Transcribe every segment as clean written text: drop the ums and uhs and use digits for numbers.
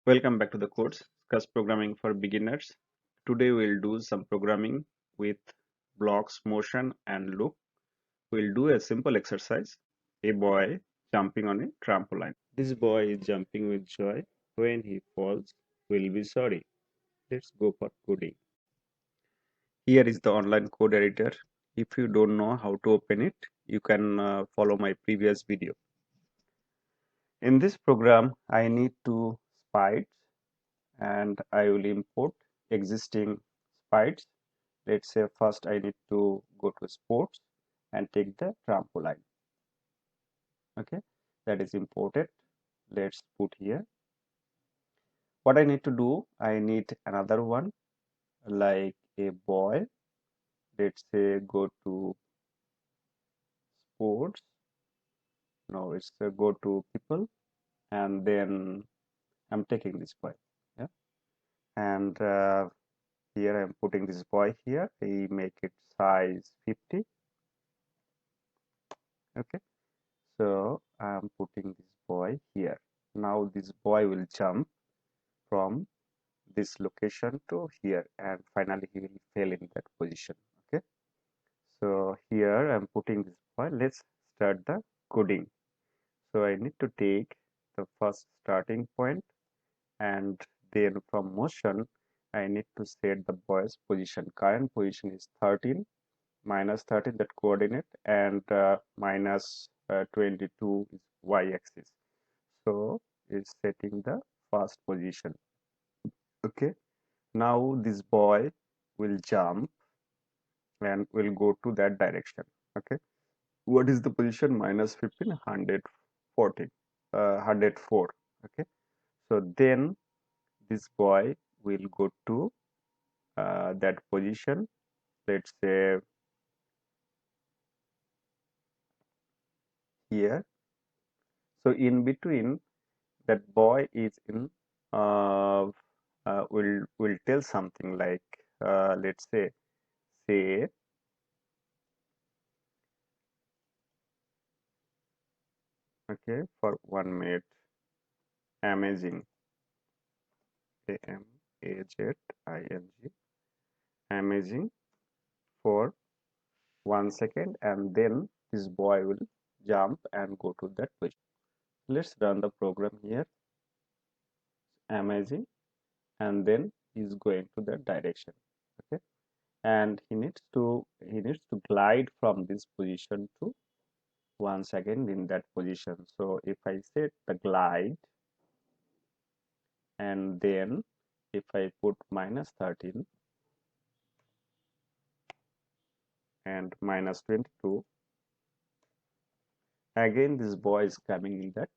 Welcome back to the course, Discuss Programming for Beginners. Today we'll do some programming with blocks, motion and loop. We'll do a simple exercise, a boy jumping on a trampoline. This boy is jumping with joy. When he falls, we'll be sorry. Let's go for coding. Here is the online code editor. If you don't know how to open it, you can follow my previous video. In this program, I need to sprites and I will import existing sprites. Let's say first I need to go to sports and take the trampoline. Okay, that is imported. Let's put here. What I need to do, I need another one like a boy. Let's say go to sports. No, it's go to people, and then I'm taking this boy. Yeah, and here I'm putting this boy here. I make it size 50. Okay, so I'm putting this boy here. Now this boy will jump from this location to here, and finally he will fail in that position. Okay, so here I'm putting this boy. Let's start the coding. So I need to take the first starting point, and then from motion I need to set the boy's position. Current position is 13, minus 13, that coordinate, and minus 22 is y-axis. So it's setting the first position. Okay, now this boy will jump and will go to that direction. Okay, what is the position? Minus 15, 114, 104. Okay, so then this boy will go to that position. Let's say here. So in between, that boy is in will tell something like let's say okay, for 1 minute, amazing, amazing, amazing, for 1 second, and then this boy will jump and go to that position. Let's run the program here. Amazing, and then he's going to that direction. Okay, and he needs to glide from this position to once again in that position. So if I set the glide, and then if I put minus 13 and minus 22, again this boy is coming in that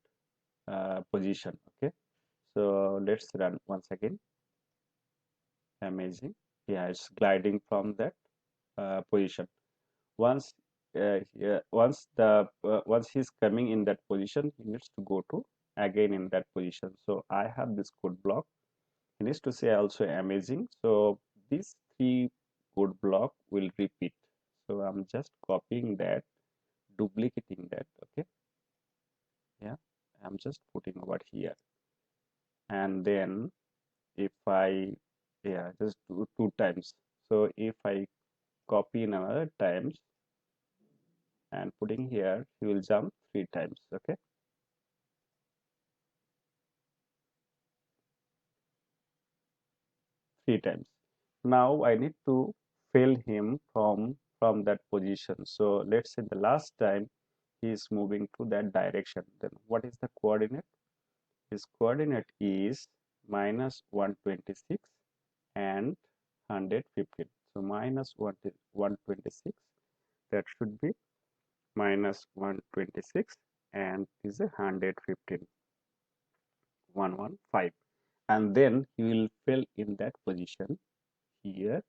position. Okay, so let's run once again. Amazing, yeah, it's gliding from that position. Once once he's coming in that position, he needs to go to again in that position. So I have this code block. He needs to say also amazing. So these three code block will repeat. So I'm just copying that, duplicating that. Okay, yeah, I'm just putting over here, and then if I, yeah, just do 2 times. So if I copy in another times and putting here, he will jump 3 times. Okay, 3 times. Now I need to fail him from that position. So let's say the last time he is moving to that direction. Then what is the coordinate? His coordinate is minus 126 and 115. So minus 126, that should be minus 126, and is a 115, 115, and then he will fill in that position here.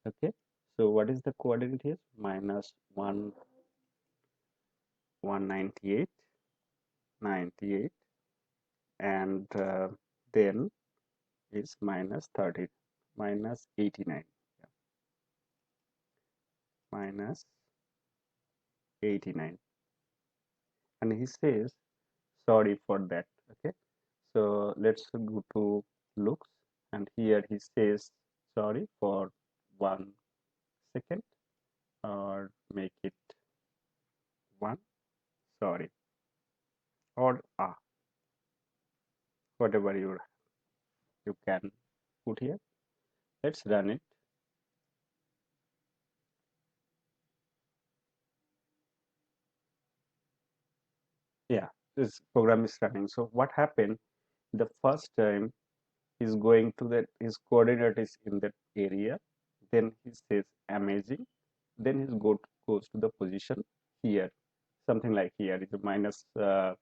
Okay, so what is the coordinate here? Minus 198, 98, and then is minus 30, minus 89, yeah, minus 89, and he says sorry for that. Okay, So let's go to looks, and here he says sorry for 1 second, or make it one sorry, or whatever you can put here. Let's run it. Yeah, this program is running. So what happened the first time? He's going to that, his coordinate is in that area, then he says amazing, then goes to the position here, something like here is a minus, go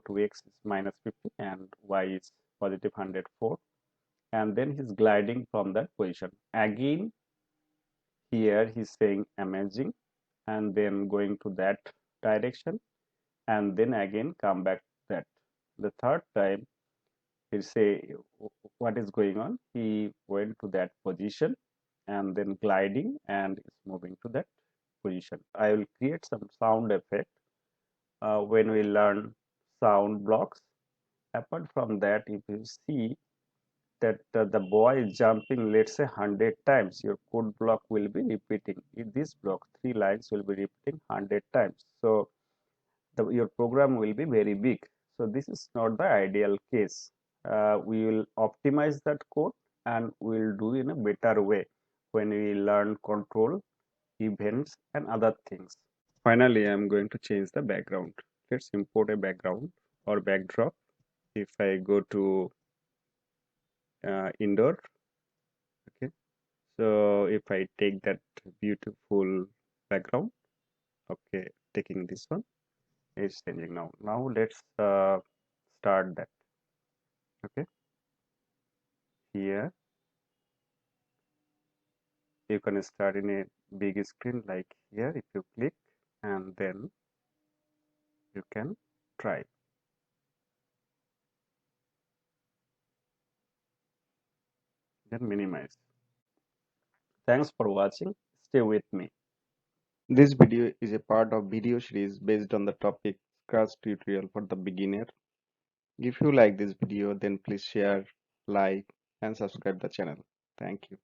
to x is minus 50 and y is positive 104, and then he's gliding from that position again. Here he's saying amazing, and then going to that direction, and then again come back that. The third time he'll say what is going on. He went to that position and then gliding and is moving to that position. I will create some sound effect when we learn sound blocks. Apart from that, if you see that the boy is jumping, let's say 100 times, your code block will be repeating. In this block, 3 lines will be repeating 100 times. So your program will be very big. So this is not the ideal case. We will optimize that code and we will do in a better way when we learn control, events, and other things. Finally, I'm going to change the background. Let's import a background or backdrop. If I go to indoor, okay. So if I take that beautiful background, okay, taking this one, it's changing now. Now let's start that. Okay, here you can start in a big screen like here. If you click, and then you can try, then minimize. Thanks for watching. Stay with me. This video is a part of video series based on the topic Scratch tutorial for the beginner. If you like this video, then please share, like, and subscribe the channel. Thank you.